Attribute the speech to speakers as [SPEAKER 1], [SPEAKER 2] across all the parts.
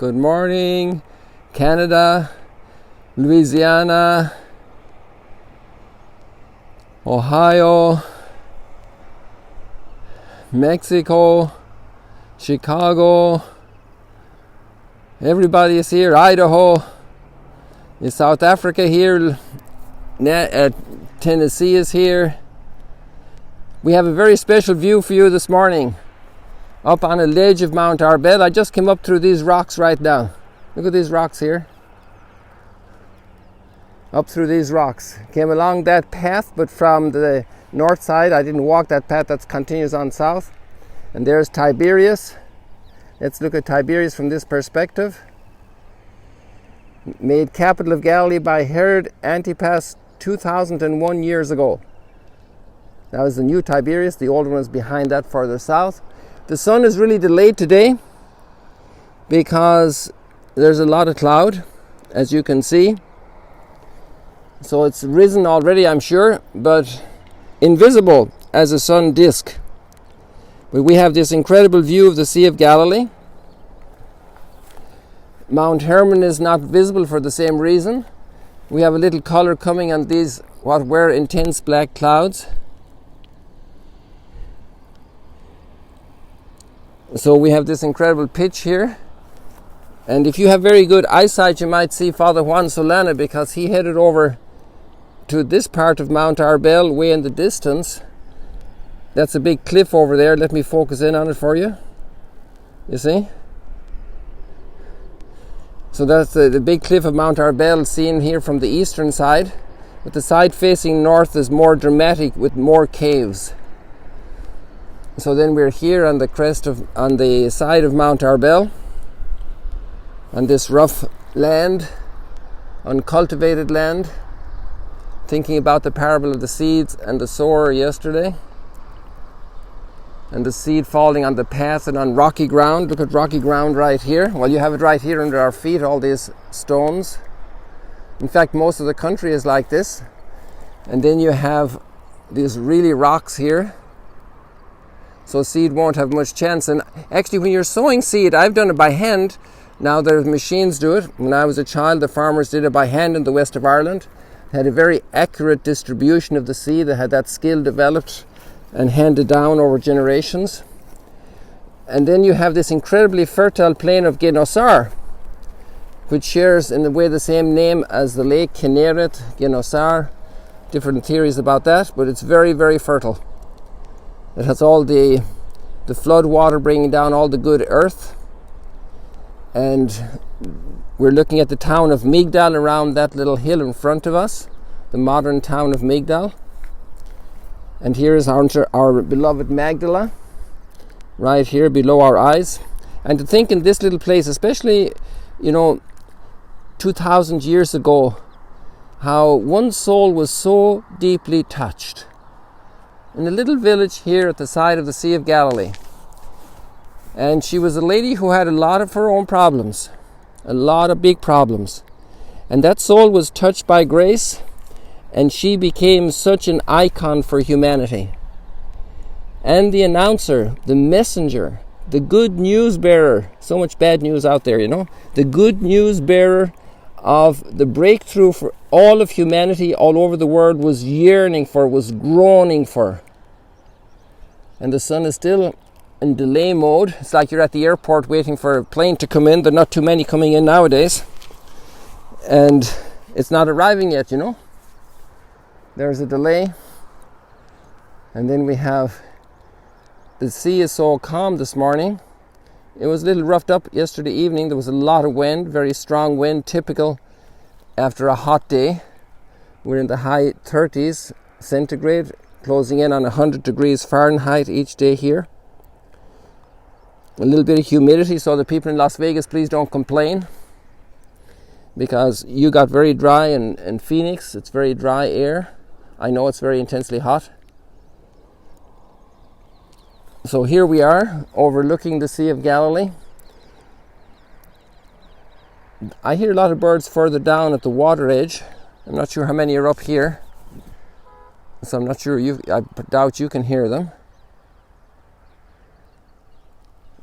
[SPEAKER 1] Good morning, Canada, Louisiana, Ohio, Mexico, Chicago. Everybody is here. Idaho, is South Africa here. Tennessee is here. We have a very special view for you this morning. Up on a ledge of Mt Arbel. I just came up through these rocks right now. Look at these rocks here. Up through these rocks. Came along that path, but from the north side. I didn't walk that path, that continues on south. And there's Tiberias. Let's look at Tiberias from this perspective. Made capital of Galilee by Herod Antipas 2001 years ago. That was the new Tiberias. The old one is behind that further south. The sun is really delayed today because there's a lot of cloud, as you can see. So it's risen already, I'm sure, but invisible as a sun disk. But we have this incredible view of the Sea of Galilee. Mount Hermon is not visible for the same reason. We have a little color coming on these what were intense black clouds. So we have this incredible pitch here. And if you have very good eyesight, you might see Father Juan Solana, because he headed over to this part of Mt Arbel way in the distance. That's a big cliff over there. Let me focus in on it for you. You see? So that's the big cliff of Mt Arbel seen here from the eastern side. But the side facing north is more dramatic with more caves. So then we're here on the on the side of Mt Arbel, on this rough land, uncultivated land, thinking about the parable of the seeds and the sower yesterday, and the seed falling on the path and on rocky ground. Look at rocky ground right here. Well, you have it right here under our feet, all these stones. In fact, most of the country is like this. And then you have these really rocks here. So seed won't have much chance. And actually, when you're sowing seed, I've done it by hand. Now there's machines do it. When I was a child, the farmers did it by hand in the west of Ireland. They had a very accurate distribution of the seed. They had that skill developed and handed down over generations. And then you have this incredibly fertile plain of Genosar, which shares in a way the same name as the lake Kinneret, Genosar. Different theories about that, but it's very, very fertile. It has all the flood water bringing down all the good earth. And we're looking at the town of Migdal around that little hill in front of us, the modern town of Migdal. And here is our beloved Magdala, right here below our eyes. And to think in this little place, especially, 2,000 years ago, how one soul was so deeply touched. In a little village here at the side of the Sea of Galilee. And she was a lady who had a lot of her own problems, a lot of big problems. And that soul was touched by grace, and she became such an icon for humanity. And the announcer, the messenger, the good news bearer, so much bad news out there, the good news bearer of the breakthrough for all of humanity all over the world was yearning for, was groaning for. And the sun is still in delay mode. It's like you're at the airport waiting for a plane to come in. There are not too many coming in nowadays. And it's not arriving yet, There's a delay. And then we have, the sea is so calm this morning. It was a little roughed up yesterday evening. There was a lot of wind, very strong wind, typical after a hot day. We're in the high 30s centigrade, closing in on 100 degrees Fahrenheit each day here. A little bit of humidity, so the people in Las Vegas, please don't complain, because you got very dry in Phoenix. It's very dry air. I know it's very intensely hot. So here we are, overlooking the Sea of Galilee. I hear a lot of birds further down at the water edge. I'm not sure how many are up here. So I'm not sure, I doubt you can hear them.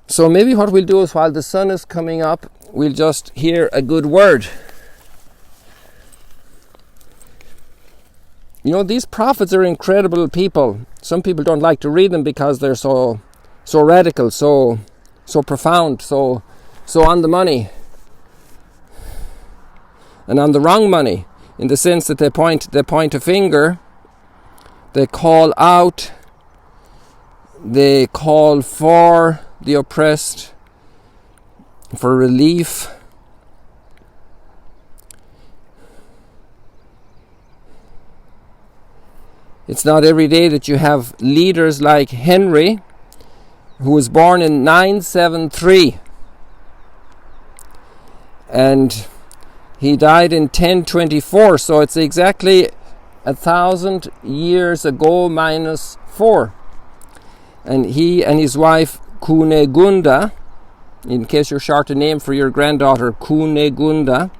[SPEAKER 1] So maybe what we'll do is, while the sun is coming up we'll just hear a good word. You know, these prophets are incredible people. Some people don't like to read them because they're so radical, so profound, so on the money, and on the wrong money, in the sense that they point a finger, they call out, they call for the oppressed, for relief. It's not every day that you have leaders like Henry, who was born in 973, and he died in 1024, so it's exactly 1,000 years ago minus 4. And he and his wife Kunegunda, in case you're short a name for your granddaughter, Kunegunda,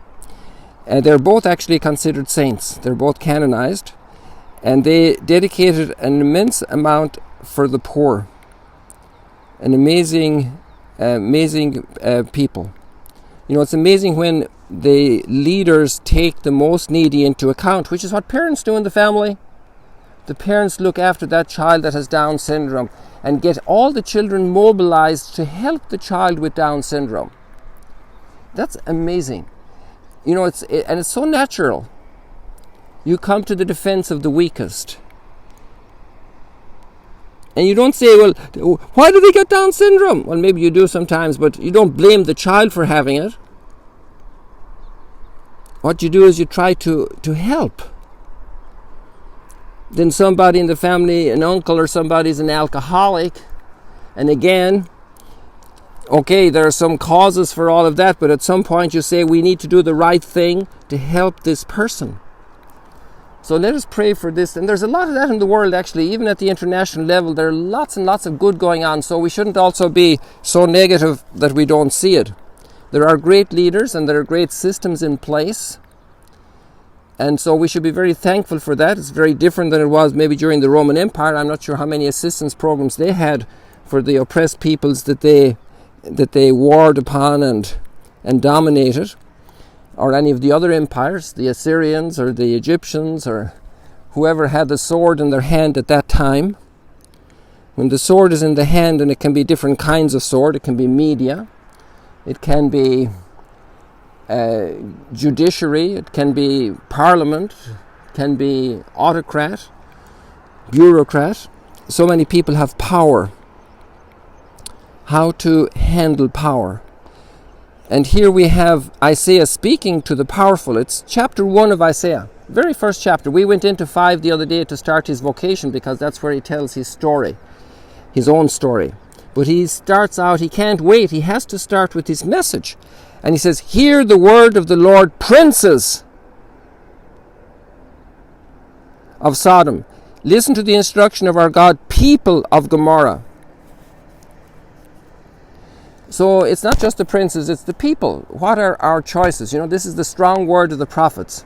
[SPEAKER 1] they're both actually considered saints. They're both canonized, and they dedicated an immense amount for the poor. An amazing people. You know, it's amazing when the leaders take the most needy into account, which is what parents do in the family. The parents look after that child that has Down syndrome and get all the children mobilized to help the child with Down syndrome. That's amazing. You know, it's so natural. You come to the defense of the weakest. And you don't say, well, why do they get Down syndrome? Well, maybe you do sometimes, but you don't blame the child for having it. What you do is you try to help. Then somebody in the family, an uncle or somebody's an alcoholic. And again, okay, there are some causes for all of that, but at some point you say we need to do the right thing to help this person. So let us pray for this. And there's a lot of that in the world, actually. Even at the international level, there are lots and lots of good going on. So we shouldn't also be so negative that we don't see it. There are great leaders and there are great systems in place. And so we should be very thankful for that. It's very different than it was maybe during the Roman Empire. I'm not sure how many assistance programs they had for the oppressed peoples that they warred upon and dominated. Or any of the other empires, the Assyrians or the Egyptians or whoever had the sword in their hand at that time. When the sword is in the hand, and it can be different kinds of sword, it can be media, it can be judiciary, it can be parliament, it can be autocrat, bureaucrat. So many people have power. How to handle power. And here we have Isaiah speaking to the powerful. It's chapter 1 of Isaiah, very first chapter. We went into 5 the other day to start his vocation because that's where he tells his story, his own story. But he starts out, he can't wait. He has to start with his message. And he says, hear the word of the Lord, princes of Sodom. Listen to the instruction of our God, people of Gomorrah. So it's not just the princes, it's the people. What are our choices? You know, this is the strong word of the prophets.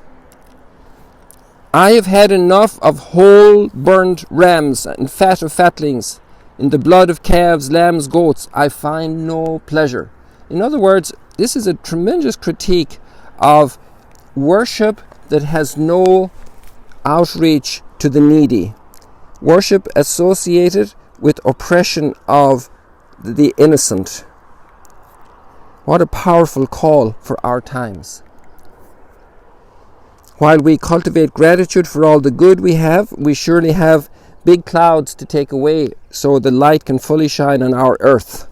[SPEAKER 1] I have had enough of whole burnt rams and fat of fatlings. In the blood of calves, lambs, goats, I find no pleasure. In other words, this is a tremendous critique of worship that has no outreach to the needy. Worship associated with oppression of the innocent. What a powerful call for our times. While we cultivate gratitude for all the good we have, we surely have big clouds to take away so the light can fully shine on our earth.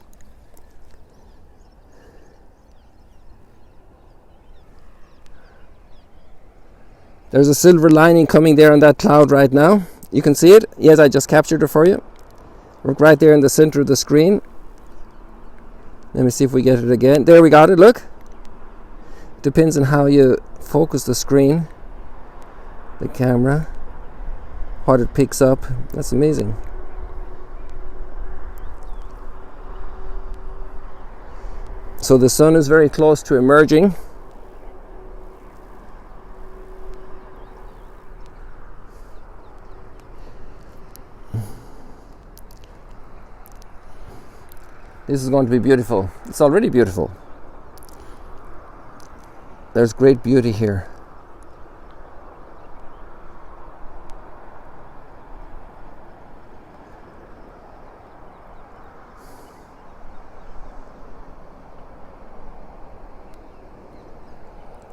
[SPEAKER 1] There's a silver lining coming there on that cloud right now. You can see it. Yes, I just captured it for you. Look right there in the center of the screen. Let me see if we get it again. There we got it, look. It depends on how you focus the screen, the camera, what it picks up. That's amazing. So the sun is very close to emerging. This is going to be beautiful. It's already beautiful. there's great beauty here.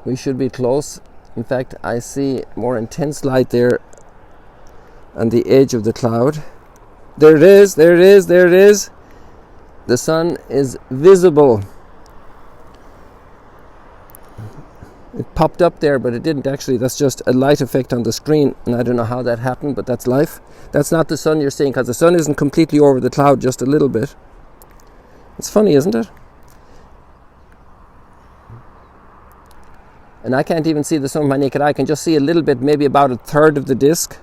[SPEAKER 1] We should be close. In fact, I see more intense light there on the edge of the cloud. There it is, there it is, there it is. The sun is visible. It popped up there, but it didn't actually. That's just a light effect on the screen, and I don't know how that happened, but that's life. That's not the sun you're seeing, because the sun isn't completely over the cloud, just a little bit. It's funny, isn't it? And I can't even see the sun with my naked eye. I can just see a little bit, maybe about a third of the disk.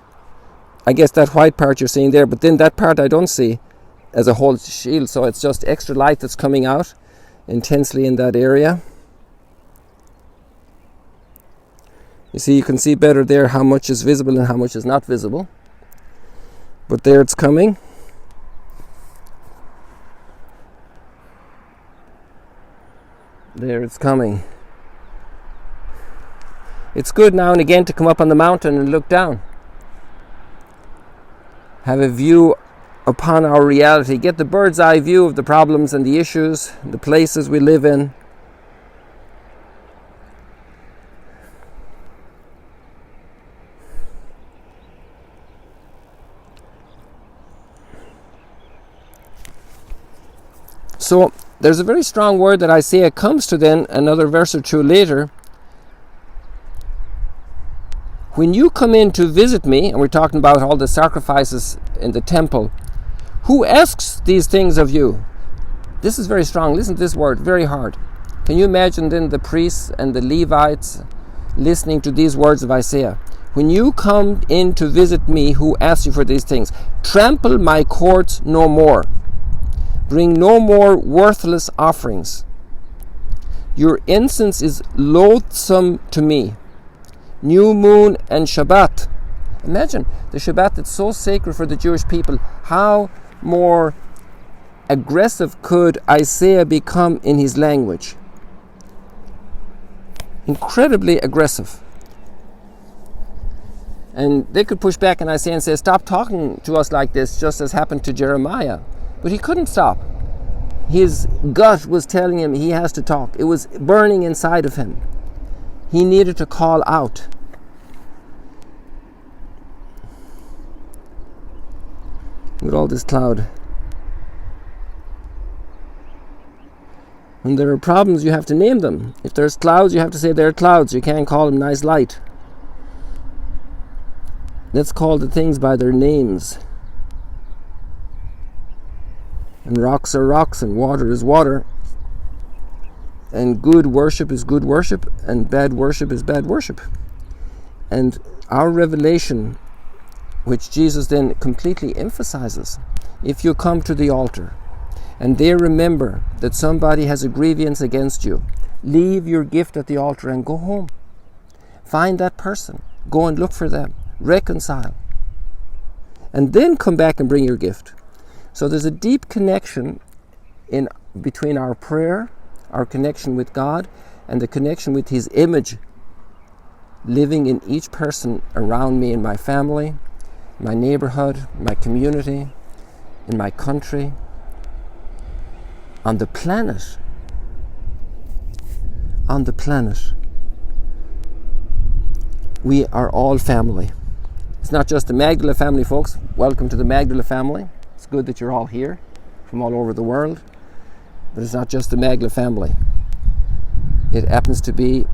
[SPEAKER 1] I guess that white part you're seeing there, but then that part I don't see as a whole shield, so it's just extra light that's coming out intensely in that area. You see, you can see better there how much is visible and how much is not visible. But there it's coming. There it's coming. It's good now and again to come up on the mountain and look down. Have a view upon our reality. Get the bird's eye view of the problems and the issues, the places we live in. So there's a very strong word that Isaiah comes to then another verse or two later. When you come in to visit me, and we're talking about all the sacrifices in the temple, who asks these things of you? This is very strong. Listen to this word, very hard. Can you imagine then the priests and the Levites listening to these words of Isaiah? When you come in to visit me, who asks you for these things? Trample my courts no more. Bring no more worthless offerings. Your incense is loathsome to me. New moon and Shabbat. Imagine the Shabbat that's so sacred for the Jewish people. How more aggressive could Isaiah become in his language? Incredibly aggressive. And they could push back on Isaiah and say, stop talking to us like this, just as happened to Jeremiah. But he couldn't stop. His gut was telling him he has to talk. It was burning inside of him. He needed to call out. With all this cloud. When there are problems, you have to name them. If there's clouds, you have to say they're clouds. You can't call them nice light. Let's call the things by their names. And rocks are rocks, and water is water. And good worship is good worship, and bad worship is bad worship. And our revelation, which Jesus then completely emphasizes, if you come to the altar and there remember that somebody has a grievance against you, leave your gift at the altar and go home. Find that person, go and look for them, reconcile, and then come back and bring your gift. So there's a deep connection between our prayer, our connection with God, and the connection with His image living in each person around me, in my family, my neighborhood, my community, in my country, on the planet. On the planet. We are all family. It's not just the Magdala family, folks. Welcome to the Magdala family. It's good that you're all here from all over the world. But it's not just the Magdala family. It happens to be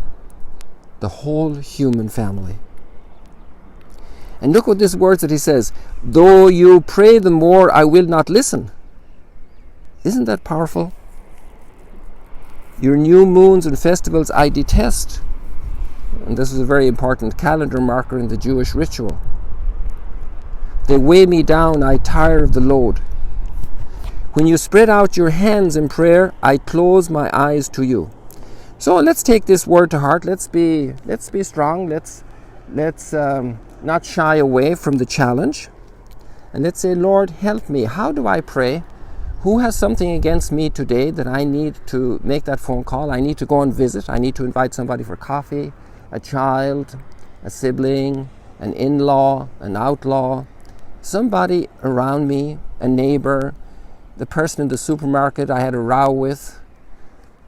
[SPEAKER 1] the whole human family. And look what this words that he says, though you pray the more, I will not listen. Isn't that powerful? Your new moons and festivals I detest. And this is a very important calendar marker in the Jewish ritual. They weigh me down, I tire of the load. When you spread out your hands in prayer, I close my eyes to you. So let's take this word to heart. Let's be strong. Let's not shy away from the challenge. And let's say, Lord, help me. How do I pray Who has something against me today that I need to make that phone call? I need to go and visit. I need to invite somebody for coffee, a child, a sibling, an in-law, an outlaw, somebody around me, a neighbor, the person in the supermarket I had a row with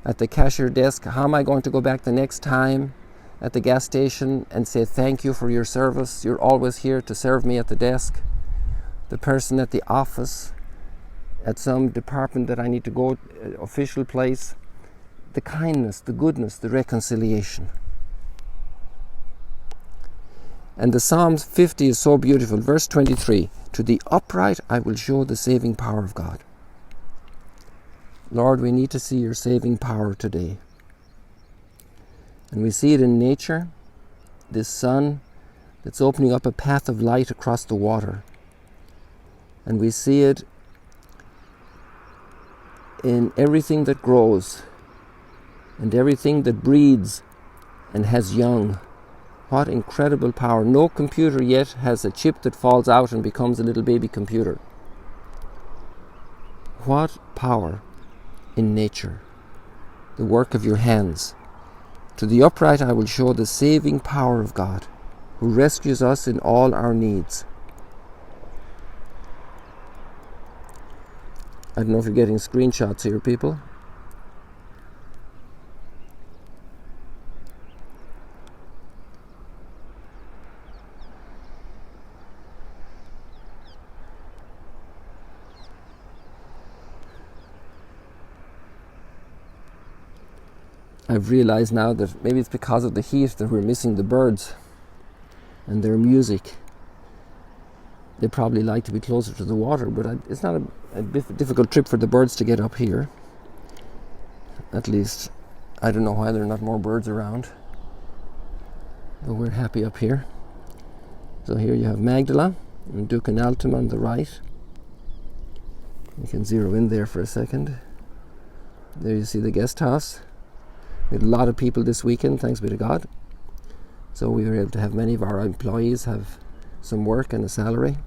[SPEAKER 1] at the cashier desk. How am I going to go back the next time at the gas station and say thank you for your service? You're always here to serve me at the desk. The person at the office, at some department that I need to go, official place. The kindness, the goodness, the reconciliation. And the Psalm 50 is so beautiful. Verse 23, to the upright I will show the saving power of God. Lord, we need to see your saving power today. And we see it in nature, this sun that's opening up a path of light across the water. And we see it in everything that grows and everything that breeds and has young. What incredible power. No computer yet has a chip that falls out and becomes a little baby computer. What power in nature. The work of your hands. To the upright I will show the saving power of God, who rescues us in all our needs. I don't know if you're getting screenshots here, people. I've realized now that maybe it's because of the heat that we're missing the birds and their music. They probably like to be closer to the water, but it's not a difficult trip for the birds to get up here. At least, I don't know why there are not more birds around. But we're happy up here. So here you have Magdala and Dukenaltum on the right. You can zero in there for a second. There you see the guest house. We had a lot of people this weekend, thanks be to God. So we were able to have many of our employees have some work and a salary.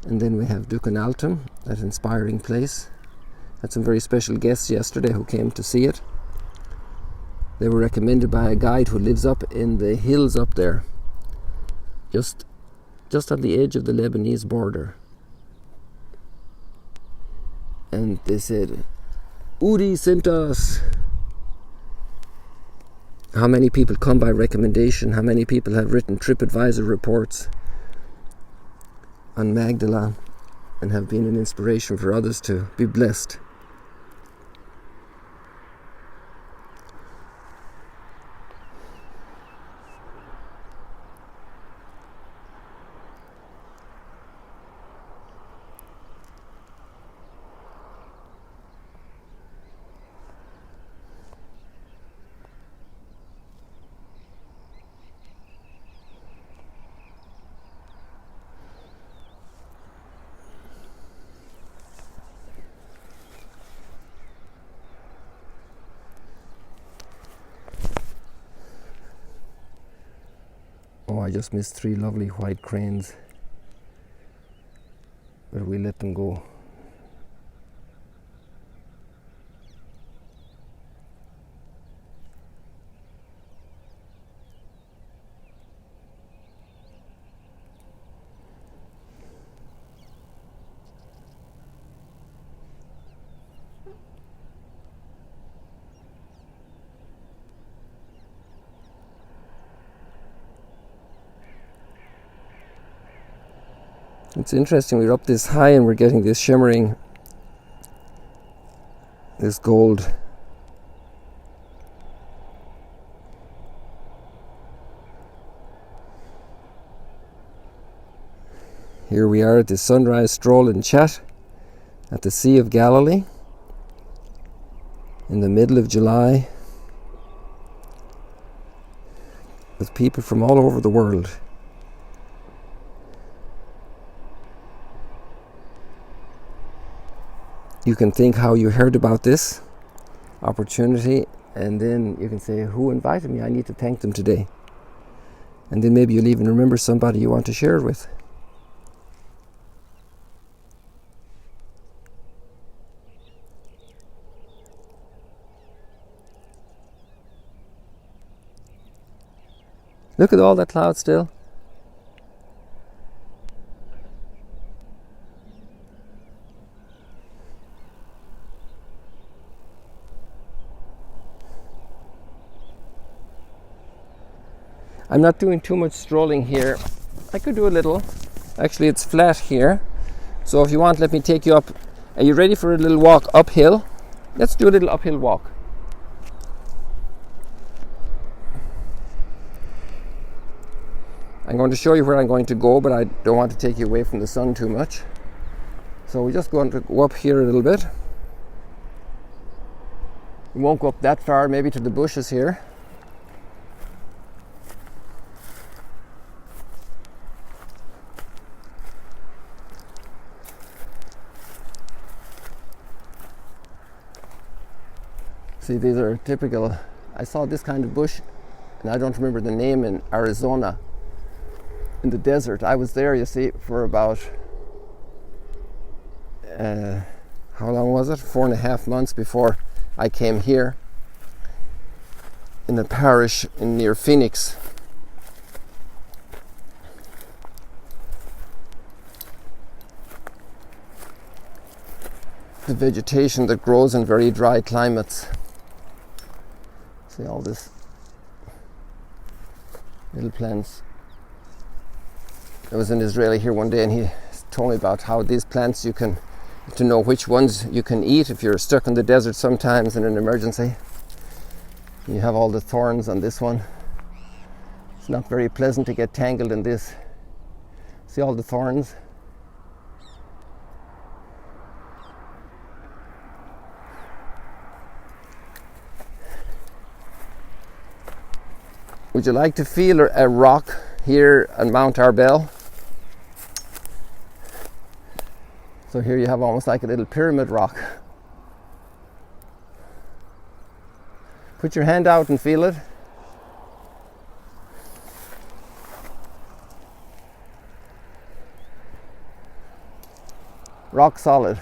[SPEAKER 1] And then we have Dukenaltum, that inspiring place. Had some very special guests yesterday who came to see it. They were recommended by a guide who lives up in the hills up there, just on the edge of the Lebanese border. And they said, Udi sent us. How many people come by recommendation? How many people have written TripAdvisor reports on Magdala and have been an inspiration for others to be blessed? Oh, I just missed 3 lovely white cranes, but we let them go. It's interesting, we're up this high and we're getting this shimmering, this gold. Here we are at the sunrise stroll and chat at the Sea of Galilee in the middle of July with people from all over the world. You can think how you heard about this opportunity, and then you can say, who invited me? I need to thank them today. And then maybe you'll even remember somebody you want to share it with. Look at all that cloud still. I'm not doing too much strolling here. I could do a little. Actually, it's flat here. So if you want, let me take you up. Are you ready for a little walk uphill? Let's do a little uphill walk. I'm going to show you where I'm going to go, but I don't want to take you away from the sun too much. So we're just going to go up here a little bit. We won't go up that far, maybe to the bushes here. See, these are typical. I saw this kind of bush, and I don't remember the name, in Arizona, in the desert. I was there, you see, for about, how long was it? 4.5 months before I came here, in a parish near Phoenix. The vegetation that grows in very dry climates. See all this little plants. There was an Israeli here one day, and he told me about how these plants, you can, to know which ones you can eat if you're stuck in the desert sometimes in an emergency. You have all the thorns on this one. It's not very pleasant to get tangled in this. See all the thorns? Would you like to feel a rock here on Mt Arbel? So here you have almost like a little pyramid rock. Put your hand out and feel it. Rock solid.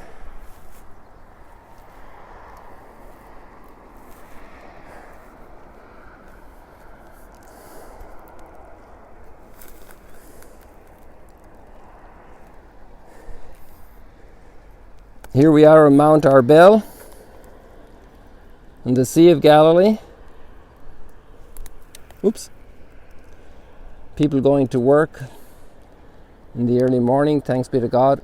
[SPEAKER 1] Here we are on Mt Arbel in the Sea of Galilee. Oops. People going to work in the early morning, thanks be to God.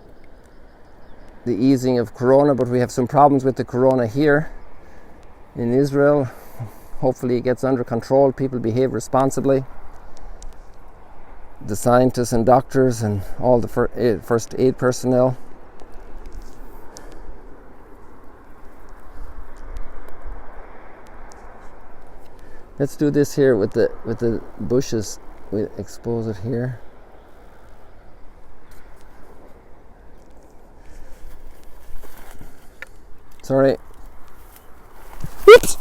[SPEAKER 1] The easing of corona, but we have some problems with the corona here in Israel. Hopefully it gets under control, people behave responsibly. The scientists and doctors and all the first aid personnel. Let's do this here with the bushes. We expose it here. Sorry. Oops.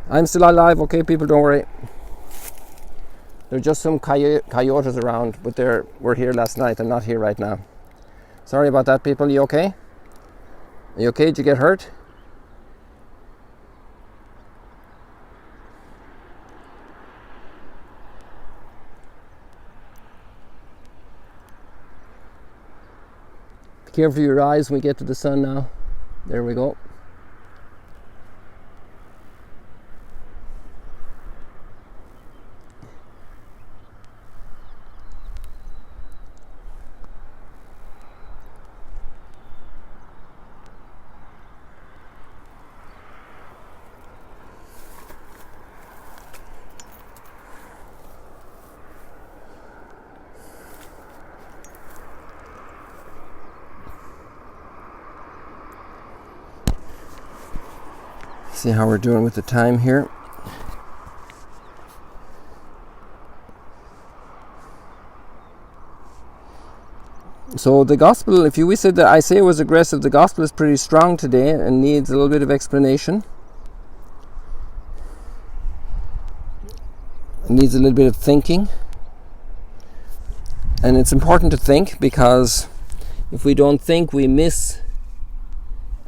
[SPEAKER 1] I'm still alive, okay, people, don't worry. There are just some coyotes around, but they were here last night and not here right now. Sorry about that, people. You okay? Are you okay? Did you get hurt? Careful your eyes when we get to the sun now. There we go. See how we're doing with the time here. So the gospel, we said that Isaiah was aggressive, the gospel is pretty strong today and needs a little bit of explanation. It needs a little bit of thinking. And it's important to think, because if we don't think, we miss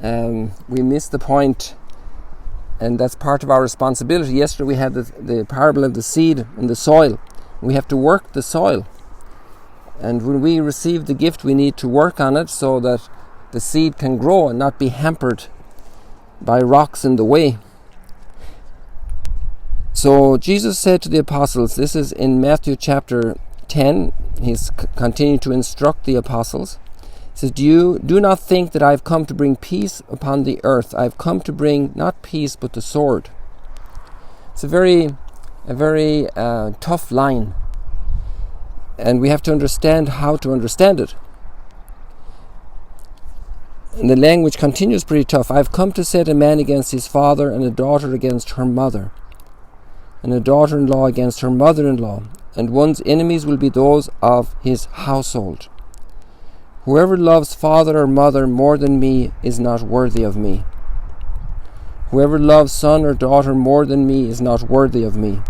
[SPEAKER 1] the point And that's part of our responsibility. Yesterday we had the parable of the seed and the soil. We have to work the soil. And when we receive the gift, we need to work on it so that the seed can grow and not be hampered by rocks in the way. So Jesus said to the apostles, this is in Matthew chapter 10, he's continuing to instruct the apostles. He says, do not think that I have come to bring peace upon the earth. I have come to bring not peace but the sword. It's a very tough line. And we have to understand how to understand it. And the language continues pretty tough. I have come to set a man against his father, and a daughter against her mother, and a daughter-in-law against her mother-in-law, and one's enemies will be those of his household. Whoever loves father or mother more than me is not worthy of me. Whoever loves son or daughter more than me is not worthy of me.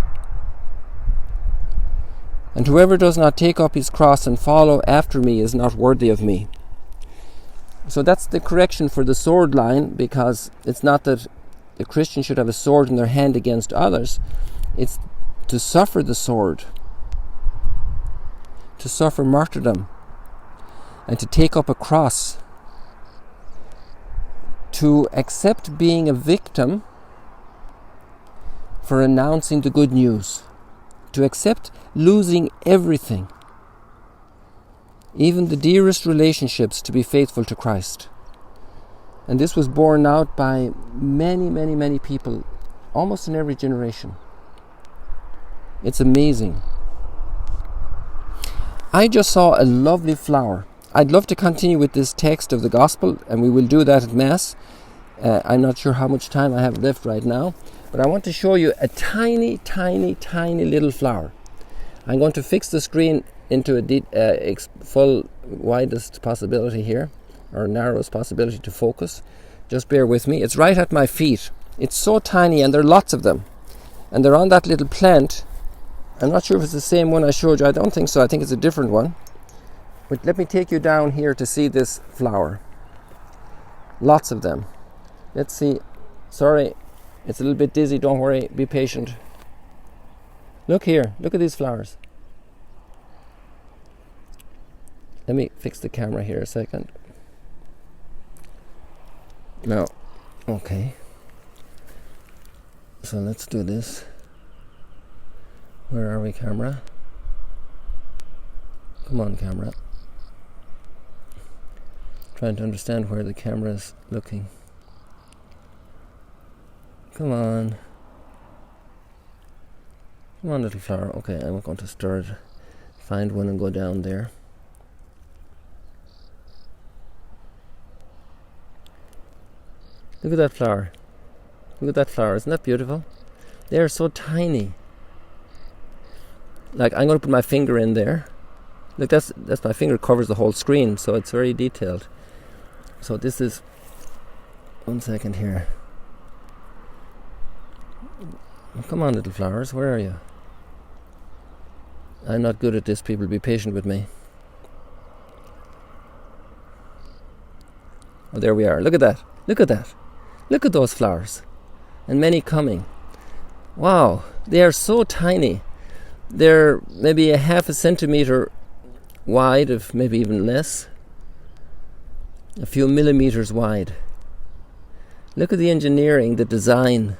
[SPEAKER 1] And whoever does not take up his cross and follow after me is not worthy of me. So that's the correction for the sword line, because it's not that the Christian should have a sword in their hand against others. It's to suffer the sword, to suffer martyrdom, and to take up a cross, to accept being a victim for announcing the good news, to accept losing everything, even the dearest relationships, to be faithful to Christ. And this was borne out by many, many, many people, almost in every generation. It's amazing. I just saw a lovely flower. I'd love to continue with this text of the gospel, and we will do that at Mass. I'm not sure how much time I have left right now, but I want to show you a tiny, tiny, tiny little flower. I'm going to fix the screen into a full widest possibility here, or narrowest possibility to focus. Just bear with me. It's right at my feet. It's so tiny, and there are lots of them, and they're on that little plant. I'm not sure if it's the same one I showed you. I don't think so. I think it's a different one. But let me take you down here to see this flower. Lots of them. Let's see. Sorry, it's a little bit dizzy. Don't worry. Be patient. Look here. Look at these flowers. Let me fix the camera here a second. No. Okay. So let's do this. Where are we, camera? Come on, camera. Trying to understand where the camera is looking. Come on. Come on, little flower. Okay, I'm going to start. Find one and go down there. Look at that flower. Look at that flower. Isn't that beautiful? They are so tiny. Like, I'm going to put my finger in there. Look, that's my finger covers the whole screen, so it's very detailed. So this is, 1 second here. Come on, little flowers, where are you? I'm not good at this, people. Be patient with me. Oh, there we are. Look at that. Look at that. Look at those flowers. And many coming. Wow, they are so tiny. They're maybe a half a centimeter wide, if maybe even less. A few millimeters wide. Look at the engineering, the design.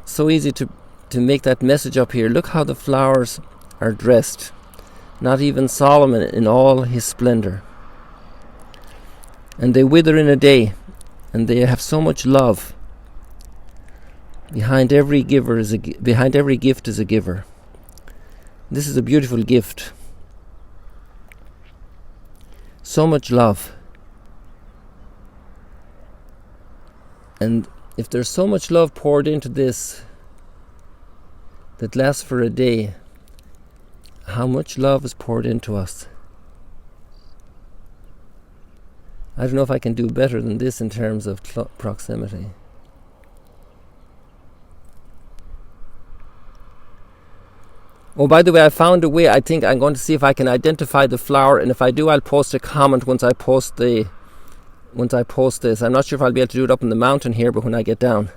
[SPEAKER 1] So easy to make that message up here. Look how the flowers are dressed. Not even Solomon in all his splendor. And they wither in a day, and they have so much love. Behind every gift is a giver. This is a beautiful gift. So much love. And if there's so much love poured into this that lasts for a day, how much love is poured into us? I don't know if I can do better than this in terms of proximity. Oh, by the way, I found a way. I think I'm going to see if I can identify the flower, and if I do, I'll post a comment once I post the once I post this. I'm not sure if I'll be able to do it up in the mountain here, but when I get down.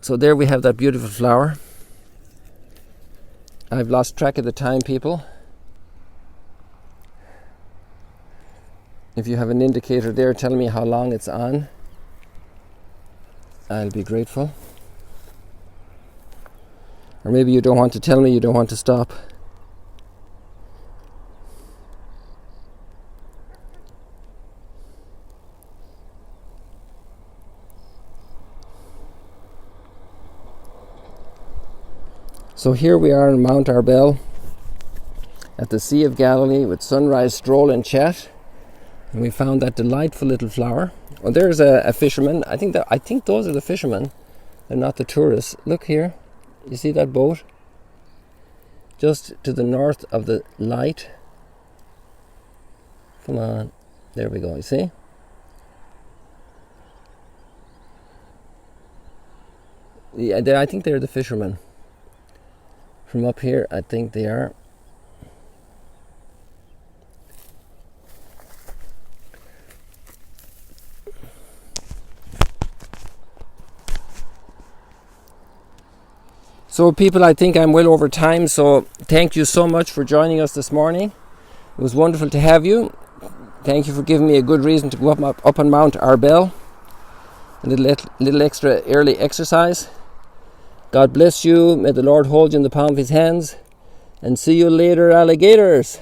[SPEAKER 1] So there we have that beautiful flower. I've lost track of the time, people. If you have an indicator there telling me how long it's on, I'll be grateful. Or maybe you don't want to tell me, you don't want to stop. So here we are in Mt Arbel at the Sea of Galilee with sunrise stroll and chat, and we found that delightful little flower. Well, there's a fisherman. I think those are the fishermen. They're not the tourists. Look here. You see that boat? Just to the north of the light. Come on. There we go. You see? Yeah, I think they're the fishermen. From up here, I think they are. So people, I think I'm well over time, so thank you so much for joining us this morning. It was wonderful to have you. Thank you for giving me a good reason to go up on Mt Arbel. A little extra early exercise. God bless you. May the Lord hold you in the palm of his hands. And see you later, alligators.